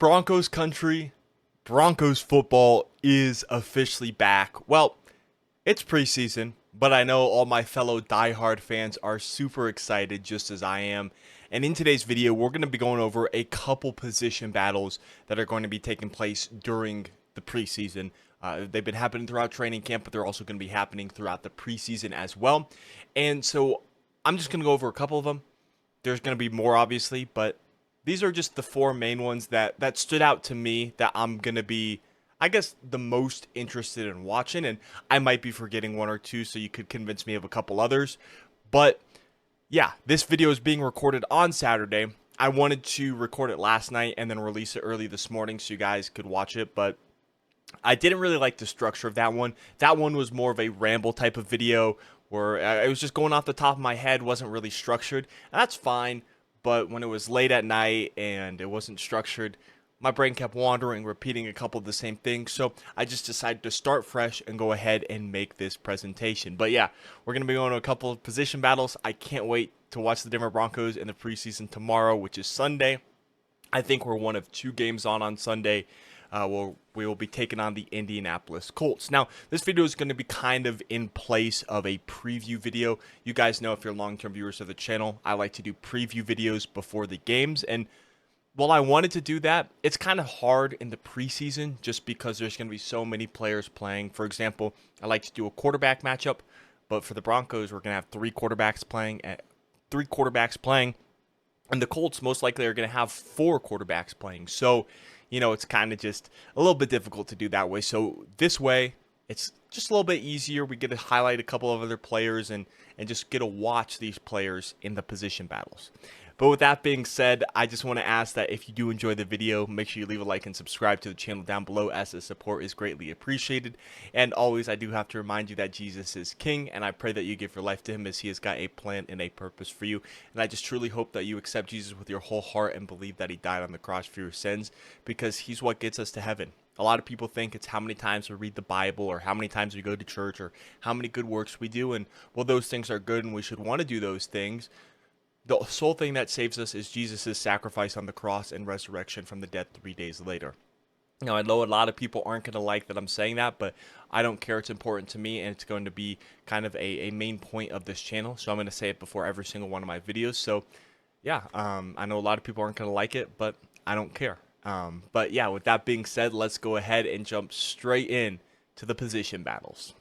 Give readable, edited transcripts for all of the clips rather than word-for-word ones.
Broncos country, Broncos football is officially back. Well, it's preseason, but I know all my fellow diehard fans are super excited just as I am. And in today's video, we're going to be going over a couple position battles that are going to be taking place during the preseason. They've been happening throughout training camp, but they're also going to be happening throughout the preseason as well. And so I'm just going to go over a couple of them. There's going to be more, obviously, but these are just the four main ones that stood out to me that I'm going to be, I guess, the most interested in watching. And I might be forgetting one or two, so you could convince me of a couple others. But yeah, this video is being recorded on Saturday. I wanted to record it last night and then release it early this morning so you guys could watch it, but I didn't really like the structure of that one. That one was more of a ramble type of video where it was just going off the top of my head, wasn't really structured. And that's fine, but when it was late at night and it wasn't structured, my brain kept wandering, repeating a couple of the same things. So I just decided to start fresh and go ahead and make this presentation. But yeah, we're going to be going to a couple of position battles. I can't wait to watch the Denver Broncos in the preseason tomorrow, which is Sunday. I think we're one of two games on Sunday. We will be taking on the Indianapolis Colts. Now, this video is going to be kind of in place of a preview video. You guys know, if you're long-term viewers of the channel, I like to do preview videos before the games. And while I wanted to do that, it's kind of hard in the preseason just because there's going to be so many players playing. For example, I like to do a quarterback matchup, but for the Broncos, we're going to have three quarterbacks playing. And the Colts most likely are going to have four quarterbacks playing. So, you know, it's kind of just a little bit difficult to do that way. So this way, it's just a little bit easier. We get to highlight a couple of other players and just get to watch these players in the position battles. But with that being said, I just want to ask that if you do enjoy the video, make sure you leave a like and subscribe to the channel down below, as the support is greatly appreciated. And always, I do have to remind you that Jesus is King, and I pray that you give your life to him as he has got a plan and a purpose for you. And I just truly hope that you accept Jesus with your whole heart and believe that he died on the cross for your sins, because he's what gets us to heaven. A lot of people think it's how many times we read the Bible or how many times we go to church or how many good works we do. And well, those things are good and we should want to do those things. The sole thing that saves us is Jesus' sacrifice on the cross and resurrection from the dead 3 days later. Now, I know a lot of people aren't going to like that I'm saying that, but I don't care. It's important to me, and it's going to be kind of a main point of this channel. So I'm going to say it before every single one of my videos. So yeah, I know a lot of people aren't going to like it, but I don't care. But yeah, with that being said, let's go ahead and jump straight in to the position battles.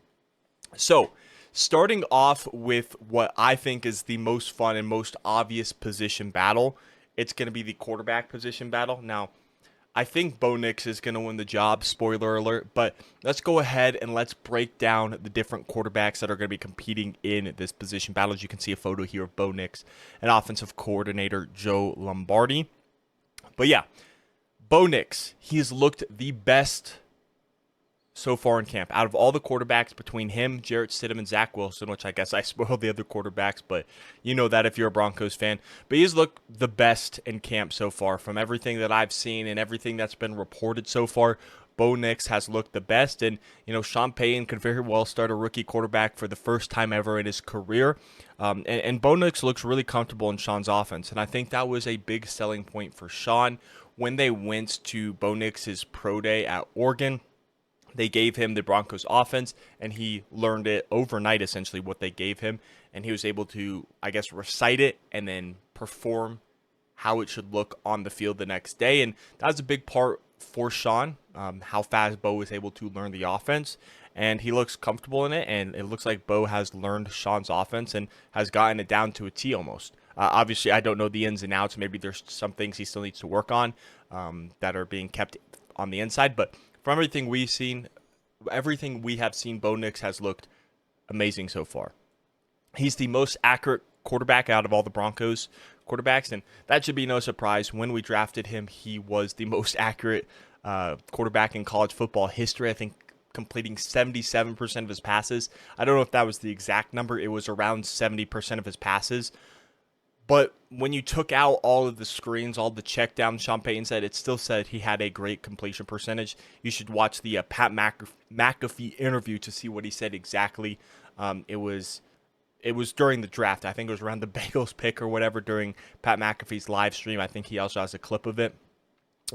So, starting off with what I think is the most fun and most obvious position battle, it's going to be the quarterback position battle. Now, I think Bo Nix is going to win the job, spoiler alert, but let's go ahead and let's break down the different quarterbacks that are going to be competing in this position battle. As you can see a photo here of Bo Nix and offensive coordinator Joe Lombardi. But yeah, Bo Nix, he has looked the best so far in camp. Out of all the quarterbacks between him, Jarrett Stidham, and Zach Wilson, which I guess I spoiled the other quarterbacks, but you know that if you're a Broncos fan. But he's looked the best in camp so far. From everything that I've seen and everything that's been reported so far, Bo Nix has looked the best. And, you know, Sean Payton could very well start a rookie quarterback for the first time ever in his career. And Bo Nix looks really comfortable in Sean's offense. And I think that was a big selling point for Sean when they went to Bo Nix's pro day at Oregon. They gave him the Broncos offense, and he learned it overnight, essentially, what they gave him. And he was able to, I guess, recite it and then perform how it should look on the field the next day. And that was a big part for Sean, how fast Bo was able to learn the offense. And he looks comfortable in it, and it looks like Bo has learned Sean's offense and has gotten it down to a T almost. Obviously, I don't know the ins and outs. Maybe there's some things he still needs to work on that are being kept on the inside, but from everything we've seen, everything we have seen, Bo Nix has looked amazing so far. He's the most accurate quarterback out of all the Broncos quarterbacks, and that should be no surprise. When we drafted him, he was the most accurate quarterback in college football history. I think completing 77% of his passes. I don't know if that was the exact number. It was around 70% of his passes. But when you took out all of the screens, all the checkdowns, Sean Payton said, it still said he had a great completion percentage. You should watch the Pat McAfee interview to see what he said exactly. It was during the draft. I think it was around the Bengals pick or whatever during Pat McAfee's live stream. I think he also has a clip of it.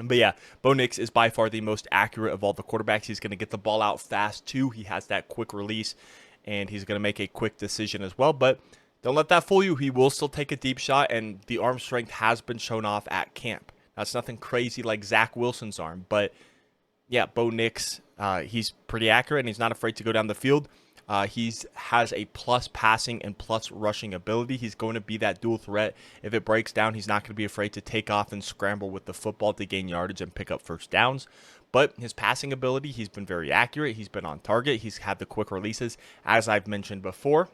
But yeah, Bo Nix is by far the most accurate of all the quarterbacks. He's going to get the ball out fast too. He has that quick release, and he's going to make a quick decision as well. But don't let that fool you. He will still take a deep shot, and the arm strength has been shown off at camp. That's nothing crazy like Zach Wilson's arm. But yeah, Bo Nix, he's pretty accurate, and he's not afraid to go down the field. He has a plus passing and plus rushing ability. He's going to be that dual threat. If it breaks down, he's not going to be afraid to take off and scramble with the football to gain yardage and pick up first downs. But his passing ability, he's been very accurate. He's been on target. He's had the quick releases, as I've mentioned before.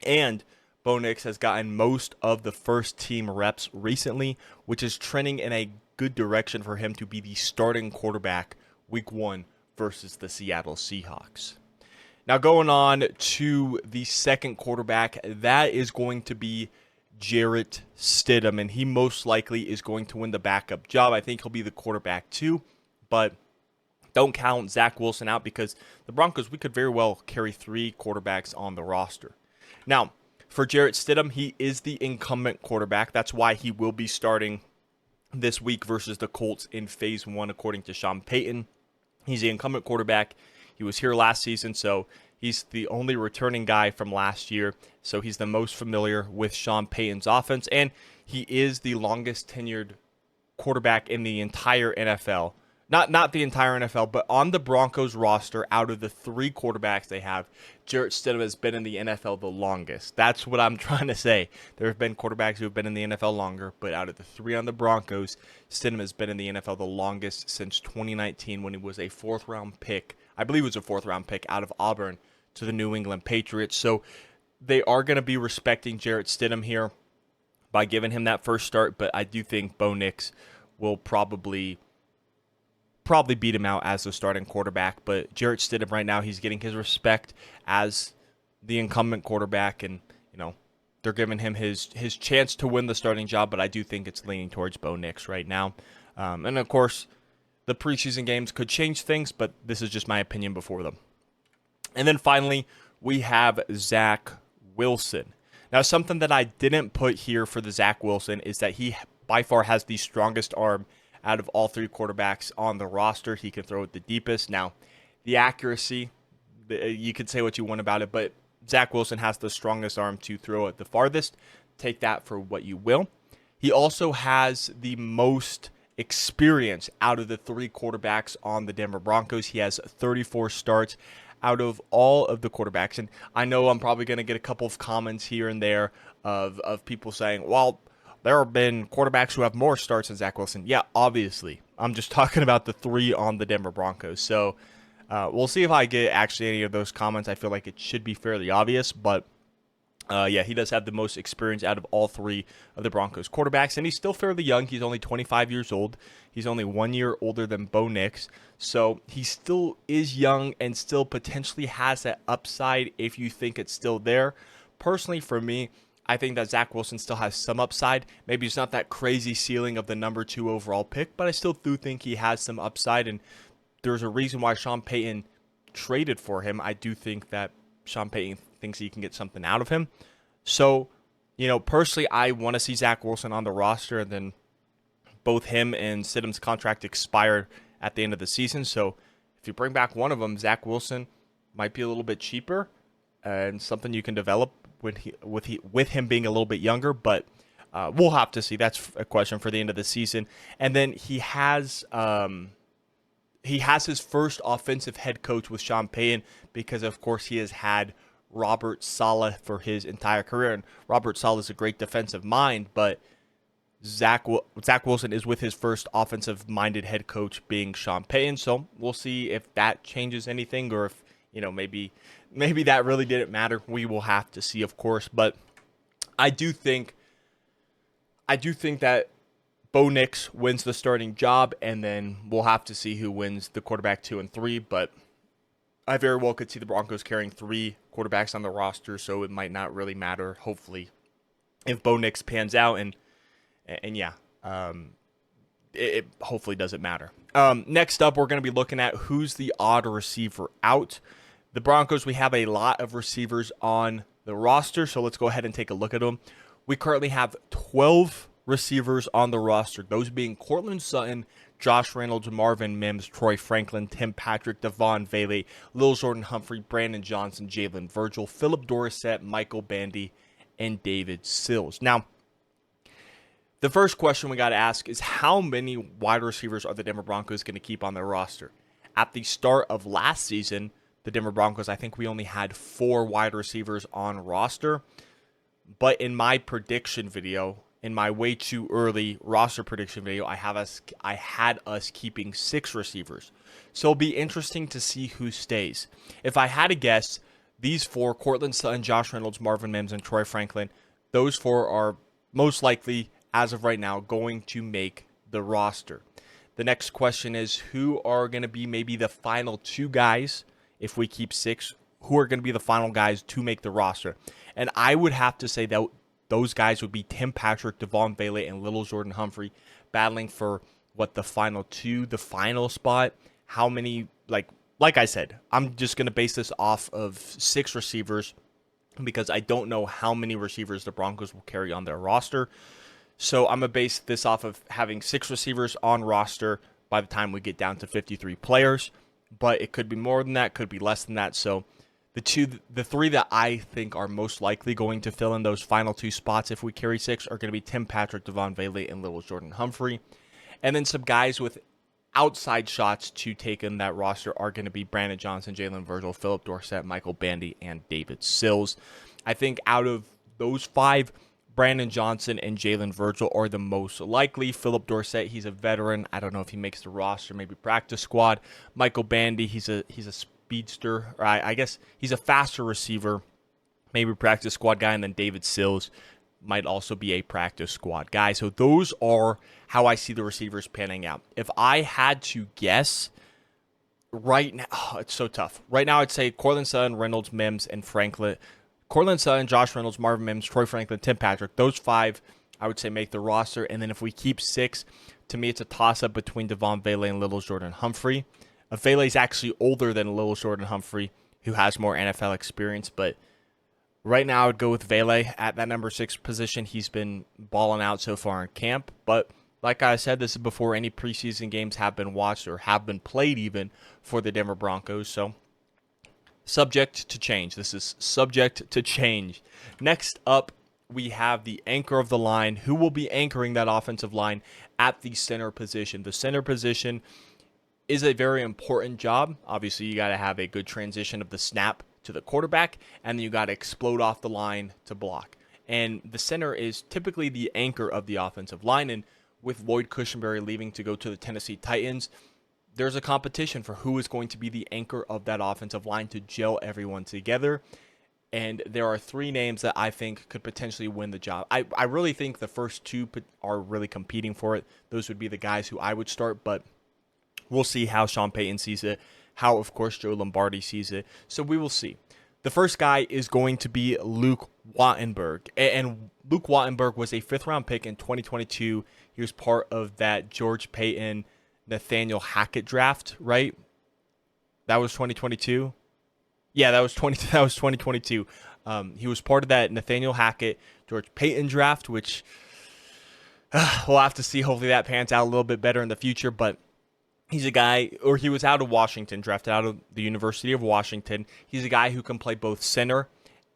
And Bo Nix has gotten most of the first team reps recently, which is trending in a good direction for him to be the starting quarterback week 1 versus the Seattle Seahawks. Now going on to the second quarterback, that is going to be Jarrett Stidham, and he most likely is going to win the backup job. I think he'll be the quarterback too, but don't count Zach Wilson out because the Broncos, we could very well carry 3 quarterbacks on the roster. Now, for Jarrett Stidham, he is the incumbent quarterback. That's why he will be starting this week versus the Colts in Phase 1, according to Sean Payton. He's the incumbent quarterback. He was here last season, so he's the only returning guy from last year. So he's the most familiar with Sean Payton's offense, and he is the longest tenured quarterback in the entire NFL. Not the entire NFL, but on the Broncos roster, out of the 3 quarterbacks they have, Jarrett Stidham has been in the NFL the longest. That's what I'm trying to say. There have been quarterbacks who have been in the NFL longer, but out of the 3 on the Broncos, Stidham has been in the NFL the longest since 2019 when he was a 4th-round pick. I believe it was a 4th-round pick out of Auburn to the New England Patriots. So they are going to be respecting Jarrett Stidham here by giving him that first start, but I do think Bo Nix will probably beat him out as the starting quarterback. But Jarrett Stidham right now, he's getting his respect as the incumbent quarterback, and they're giving him his chance to win the starting job, but I do think it's leaning towards Bo Nix right now. And of course, the preseason games could change things, but this is just my opinion before them. And then finally, we have Zach Wilson. Now, something that I didn't put here for the Zach Wilson is that he by far has the strongest arm out of all 3 quarterbacks on the roster. He can throw it the deepest. Now, the accuracy, you could say what you want about it, but Zach Wilson has the strongest arm to throw it the farthest. Take that for what you will. He also has the most experience out of the 3 quarterbacks on the Denver Broncos. He has 34 starts out of all of the quarterbacks. And I know I'm probably going to get a couple of comments here and there of people saying, well, there have been quarterbacks who have more starts than Zach Wilson. Yeah, obviously. I'm just talking about the 3 on the Denver Broncos. So we'll see if I get actually any of those comments. I feel like it should be fairly obvious. But yeah, he does have the most experience out of all 3 of the Broncos quarterbacks. And he's still fairly young. He's only 25 years old. He's only 1 year older than Bo Nix. So he still is young and still potentially has that upside if you think it's still there. Personally, for me, I think that Zach Wilson still has some upside. Maybe it's not that crazy ceiling of the number 2 overall pick, but I still do think he has some upside, and there's a reason why Sean Payton traded for him. I do think that Sean Payton thinks he can get something out of him. So, personally, I want to see Zach Wilson on the roster, and then both him and Stidham's contract expired at the end of the season. So if you bring back one of them, Zach Wilson might be a little bit cheaper and something you can develop with him being a little bit younger, but we'll have to see. That's a question for the end of the season. And then he has his first offensive head coach with Sean Payton because, of course, he has had Robert Saleh for his entire career, and Robert Saleh is a great defensive mind, but Zach Wilson is with his first offensive-minded head coach being Sean Payton. So we'll see if that changes anything, or if maybe that really didn't matter. We will have to see, of course. But I do think that Bo Nix wins the starting job, and then we'll have to see who wins the quarterback 2 and 3. But I very well could see the Broncos carrying 3 quarterbacks on the roster, so it might not really matter. Hopefully, if Bo Nix pans out, and yeah, it hopefully doesn't matter. Next up, we're going to be looking at who's the odd receiver out. The Broncos, we have a lot of receivers on the roster, so let's go ahead and take a look at them. We currently have 12 receivers on the roster, those being Courtland Sutton, Josh Reynolds, Marvin Mims, Troy Franklin, Tim Patrick, Devon Vele, Lil Jordan Humphrey, Brandon Johnson, Jalen Virgil, Phillip Dorsett, Michael Bandy, and David Sills. Now, the first question we got to ask is how many wide receivers are the Denver Broncos going to keep on their roster? At the start of last season, the Denver Broncos, I think we only had 4 wide receivers on roster. But in my prediction video, in my way too early roster prediction video, I had us keeping 6 receivers. So it'll be interesting to see who stays. If I had to guess, these 4, Courtland Sutton, Josh Reynolds, Marvin Mims, and Troy Franklin, those 4 are most likely, as of right now, going to make the roster. The next question is, who are going to be maybe the final 2 guys, if we keep 6, who are going to be the final guys to make the roster? And I would have to say that those guys would be Tim Patrick, Devon Vele, and Lil Jordan Humphrey battling for the final 2, the final spot. How many, like I said, I'm just going to base this off of 6 receivers because I don't know how many receivers the Broncos will carry on their roster. So I'm going to base this off of having 6 receivers on roster by the time we get down to 53 players. But it could be more than that, could be less than that. So the 3 that I think are most likely going to fill in those final 2 spots if we carry 6 are going to be Tim Patrick, Devon Vele, and Lil Jordan Humphrey. And then some guys with outside shots to take in that roster are going to be Brandon Johnson, Jalen Virgil, Phillip Dorsett, Michael Bandy, and David Sills. I think out of those 5, Brandon Johnson and Jalen Virgil are the most likely. Phillip Dorsett, he's a veteran. I don't know if he makes the roster, maybe practice squad. Michael Bandy, he's a speedster, or I guess he's a faster receiver, maybe practice squad guy. And then David Sills might also be a practice squad guy. So those are how I see the receivers panning out. If I had to guess right now, it's so tough. Right now, I'd say Courtland Sutton, Reynolds, Mims, and Franklin. Courtland Sutton, Josh Reynolds, Marvin Mims, Troy Franklin, Tim Patrick. Those 5, I would say, make the roster. And then if we keep 6, to me, it's a toss-up between Devon Vele and Lil Jordan Humphrey. Vele is actually older than Lil Jordan Humphrey, who has more NFL experience. But right now, I would go with Vele at that number 6 position. He's been balling out so far in camp. But like I said, this is before any preseason games have been watched or have been played even for the Denver Broncos. So subject to change. This is subject to change. Next up, we have the anchor of the line. Who will be anchoring that offensive line at the center position? The center position is a very important job. Obviously, you got to have a good transition of the snap to the quarterback, and then you got to explode off the line to block. And the center is typically the anchor of the offensive line. And with Lloyd Cushenberry leaving to go to the Tennessee Titans, there's a competition for who is going to be the anchor of that offensive line to gel everyone together. And there are 3 names that I think could potentially win the job. I really think the first 2 are really competing for it. Those would be the guys who I would start, but we'll see how Sean Payton sees it, how, of course, Joe Lombardi sees it. So we will see. The first guy is going to be Luke Wattenberg. And Luke Wattenberg was a 5th-round pick in 2022. He was part of that George Payton, Nathaniel Hackett draft, right? That was 2022. Yeah, that was 2022. He was part of that Nathaniel Hackett, George Payton draft, which we'll have to see. Hopefully that pans out a little bit better in the future. But he's a guy, or he was out of Washington, drafted out of the University of Washington. He's a guy who can play both center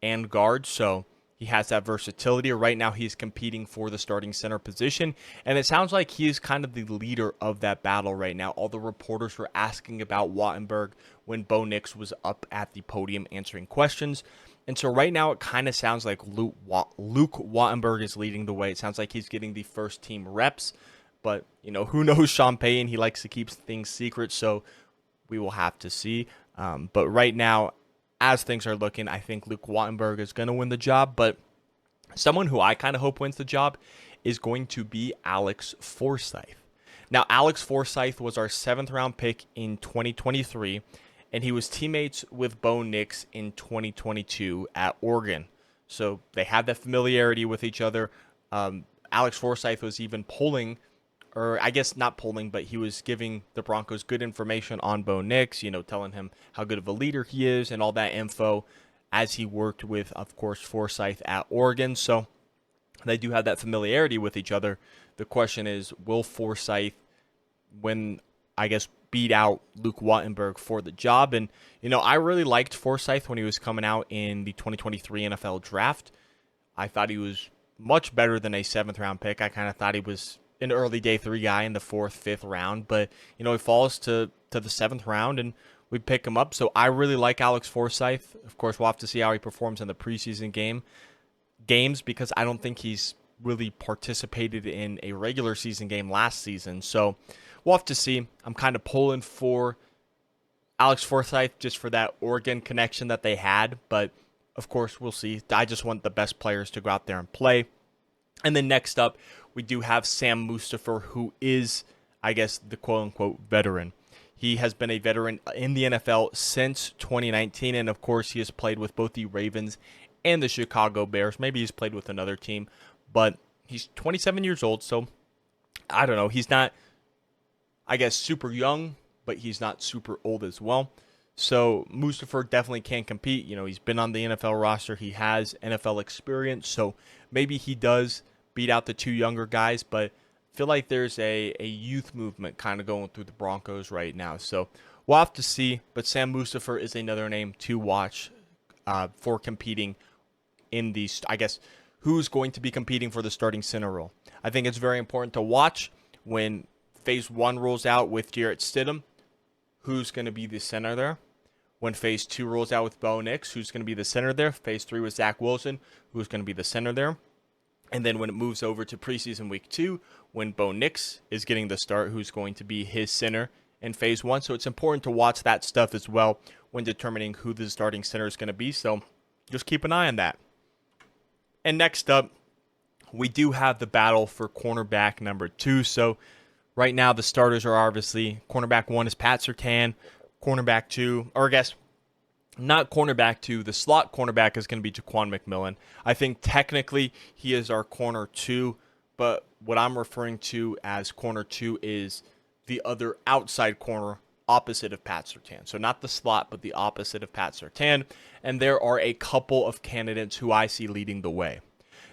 and guard, so he has that versatility. Right now, he's competing for the starting center position, and it sounds like he is kind of the leader of that battle right now. All the reporters were asking about Wattenberg when Bo Nix was up at the podium answering questions. And so right now, it kind of sounds like Luke Wattenberg is leading the way. It sounds like he's getting the first team reps. But, who knows Sean Payton? He likes to keep things secret, so we will have to see. But right now, as things are looking, I think Luke Wattenberg is going to win the job. But someone who I kind of hope wins the job is going to be Alex Forsyth. Now, Alex Forsyth was our 7th-round pick in 2023, and he was teammates with Bo Nix in 2022 at Oregon. So they had that familiarity with each other. Alex Forsyth was even polling, or I guess not polling, but he was giving the Broncos good information on Bo Nix, telling him how good of a leader he is and all that info as he worked with, of course, Forsyth at Oregon. So they do have that familiarity with each other. The question is, will Forsyth, when, I guess, beat out Luke Wattenberg for the job. And, I really liked Forsythe when he was coming out in the 2023 NFL draft. I thought he was much better than a 7th-round pick. I kind of thought he was an early day 3 guy in the 4th, 5th round. But, he falls to the 7th round, and we pick him up. So I really like Alex Forsythe. Of course, we'll have to see how he performs in the preseason games, because I don't think he's really participated in a regular season game last season. So we'll have to see. I'm kind of pulling for Alex Forsythe just for that Oregon connection that they had. But, of course, we'll see. I just want the best players to go out there and play. And then next up, we do have Sam Mustipher, who is, I guess, the quote-unquote veteran. He has been a veteran in the NFL since 2019, and of course, he has played with both the Ravens and the Chicago Bears. Maybe he's played with another team, but he's 27 years old, so I don't know. He's not, I guess, super young, but he's not super old as well. So Mustipher definitely can compete. He's been on the NFL roster. He has NFL experience, so maybe he does beat out the 2 younger guys, but I feel like there's a youth movement kind of going through the Broncos right now. So we'll have to see, but Sam Mustipher is another name to watch for competing in these, I guess, who's going to be competing for the starting center role. I think it's very important to watch when Phase 1 rolls out with Jarrett Stidham, who's going to be the center there. When Phase 2 rolls out with Bo Nix, who's going to be the center there. Phase 3 with Zach Wilson, who's going to be the center there. And then when it moves over to preseason week 2, when Bo Nix is getting the start, who's going to be his center in Phase 1. So it's important to watch that stuff as well when determining who the starting center is going to be. So just keep an eye on that. And next up, we do have the battle for cornerback number 2. So right now the starters are obviously cornerback 1 is Pat Surtain, cornerback 2, or I guess not cornerback 2, the slot cornerback is going to be Jaquan McMillan. I think technically he is our corner 2, but what I'm referring to as corner 2 is the other outside corner opposite of Pat Surtain. So not the slot, but the opposite of Pat Surtain. And there are a couple of candidates who I see leading the way.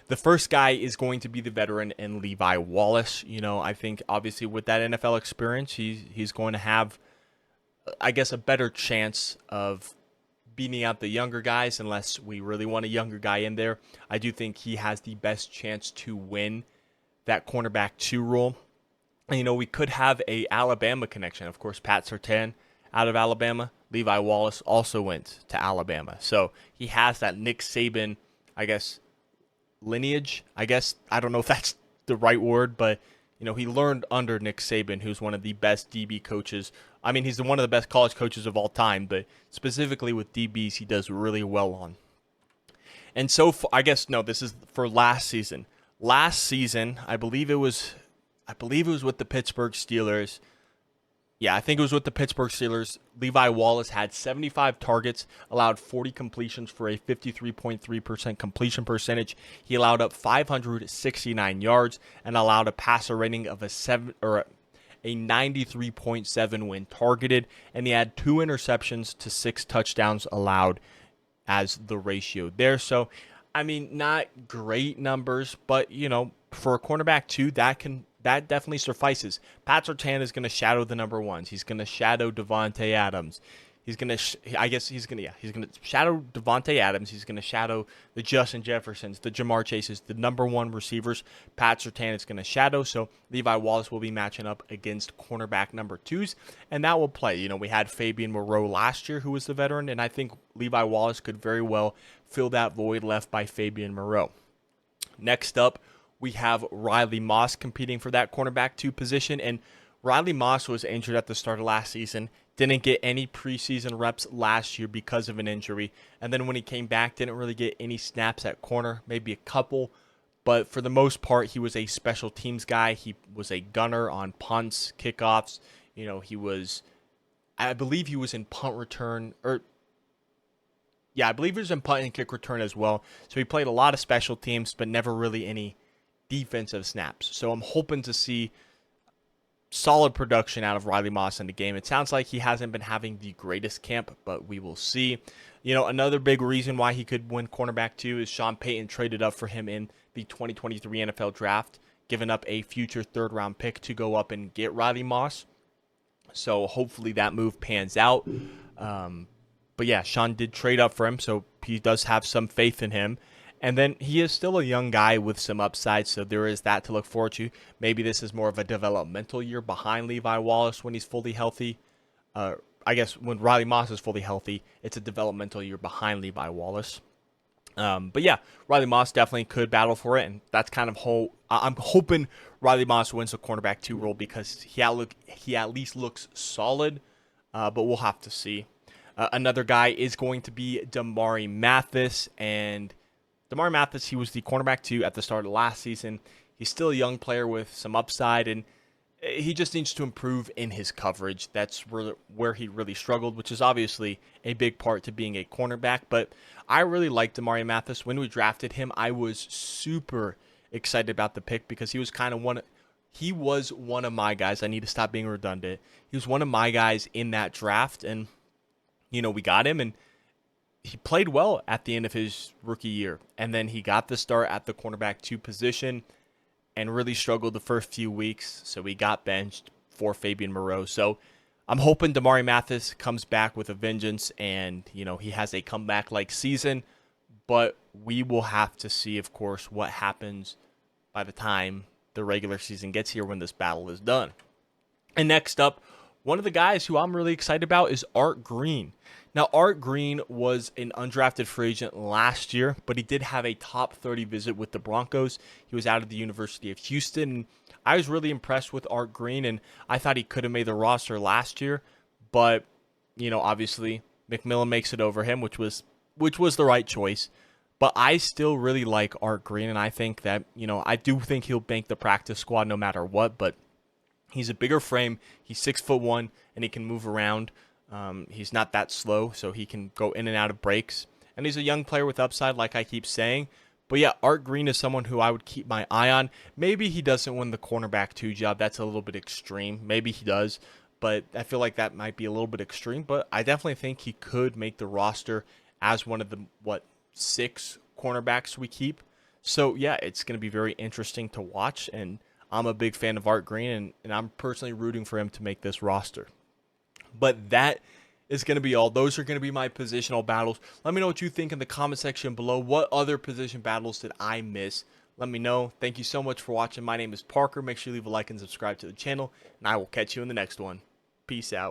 The first guy is going to be the veteran and Levi Wallace. I think obviously with that NFL experience, he's going to have, I guess, a better chance of beating out the younger guys, unless we really want a younger guy in there. I do think he has the best chance to win that cornerback 2 role. And, we could have a Alabama connection. Of course, Pat Surtain out of Alabama. Levi Wallace also went to Alabama. So he has that Nick Saban, I guess, lineage. I don't know if that's the right word, but he learned under Nick Saban, who's one of the best DB coaches. I mean, he's one of the best college coaches of all time, but specifically with DBs, he does really well on. And so, this is for last season. Last season, I believe it was with the Pittsburgh Steelers. Yeah, I think it was with the Pittsburgh Steelers. Levi Wallace had 75 targets, allowed 40 completions for a 53.3% completion percentage. He allowed up 569 yards and allowed a passer rating of a 93.7 when targeted, and he had 2 interceptions to 6 touchdowns allowed as the ratio there. So, I mean, not great numbers, but for a cornerback 2, that definitely suffices. Pat Surtain is going to shadow the number 1s. He's going to shadow Devontae Adams. He's going to shadow Devontae Adams. He's going to shadow the Justin Jeffersons, the Jamar Chases, the number 1 receivers. Pat Surtain is going to shadow. So Levi Wallace will be matching up against cornerback number 2s, and that will play. We had Fabian Moreau last year, who was the veteran, and I think Levi Wallace could very well fill that void left by Fabian Moreau. Next up, we have Riley Moss competing for that cornerback 2 position, and Riley Moss was injured at the start of last season, didn't get any preseason reps last year because of an injury, and then when he came back, didn't really get any snaps at corner, maybe a couple, but for the most part, he was a special teams guy. He was a gunner on punts, kickoffs. I believe he was in punt return, I believe he was in punt and kick return as well, so he played a lot of special teams, but never really any defensive snaps. So I'm hoping to see solid production out of Riley Moss in the game. It sounds like he hasn't been having the greatest camp, but we will see. Another big reason why he could win cornerback 2 is Sean Payton traded up for him in the 2023 NFL draft, giving up a future 3rd-round pick to go up and get Riley Moss. So hopefully that move pans out. But yeah, Sean did trade up for him, so he does have some faith in him. And then he is still a young guy with some upside, so there is that to look forward to. Maybe this is more of a developmental year behind Levi Wallace when he's fully healthy. I guess when Riley Moss is fully healthy, it's a developmental year behind Levi Wallace. But yeah, Riley Moss definitely could battle for it, and that's kind of I'm hoping Riley Moss wins the cornerback 2 role because he at least looks solid, but we'll have to see. Another guy is going to be Damari Mathis, and Damari Mathis, he was the cornerback 2 at the start of last season. He's still a young player with some upside, and he just needs to improve in his coverage. That's where he really struggled, which is obviously a big part to being a cornerback. But I really liked Damari Mathis. When we drafted him, I was super excited about the pick because he was one of my guys. I need to stop being redundant. He was one of my guys in that draft, and we got him, and he played well at the end of his rookie year. And then he got the start at the cornerback 2 position and really struggled the first few weeks, so he got benched for Fabian Moreau. So I'm hoping Damari Mathis comes back with a vengeance and, he has a comeback-like season, but we will have to see, of course, what happens by the time the regular season gets here when this battle is done. And next up, one of the guys who I'm really excited about is Art Green. Now, Art Green was an undrafted free agent last year, but he did have a top 30 visit with the Broncos. He was out of the University of Houston. I was really impressed with Art Green, and I thought he could have made the roster last year. But, obviously, McMillan makes it over him, which was the right choice. But I still really like Art Green, and I think that, I do think he'll bank the practice squad no matter what, but he's a bigger frame. He's 6'1", and he can move around. He's not that slow, so he can go in and out of breaks. And he's a young player with upside, like I keep saying. But yeah, Art Green is someone who I would keep my eye on. Maybe he doesn't win the cornerback 2 job. That's a little bit extreme. Maybe he does, but I feel like that might be a little bit extreme. But I definitely think he could make the roster as one of the, 6 cornerbacks we keep. So yeah, it's going to be very interesting to watch. And I'm a big fan of Art Green, and I'm personally rooting for him to make this roster. But that is going to be all. Those are going to be my positional battles. Let me know what you think in the comment section below. What other position battles did I miss? Let me know. Thank you so much for watching. My name is Parker. Make sure you leave a like and subscribe to the channel, and I will catch you in the next one. Peace out.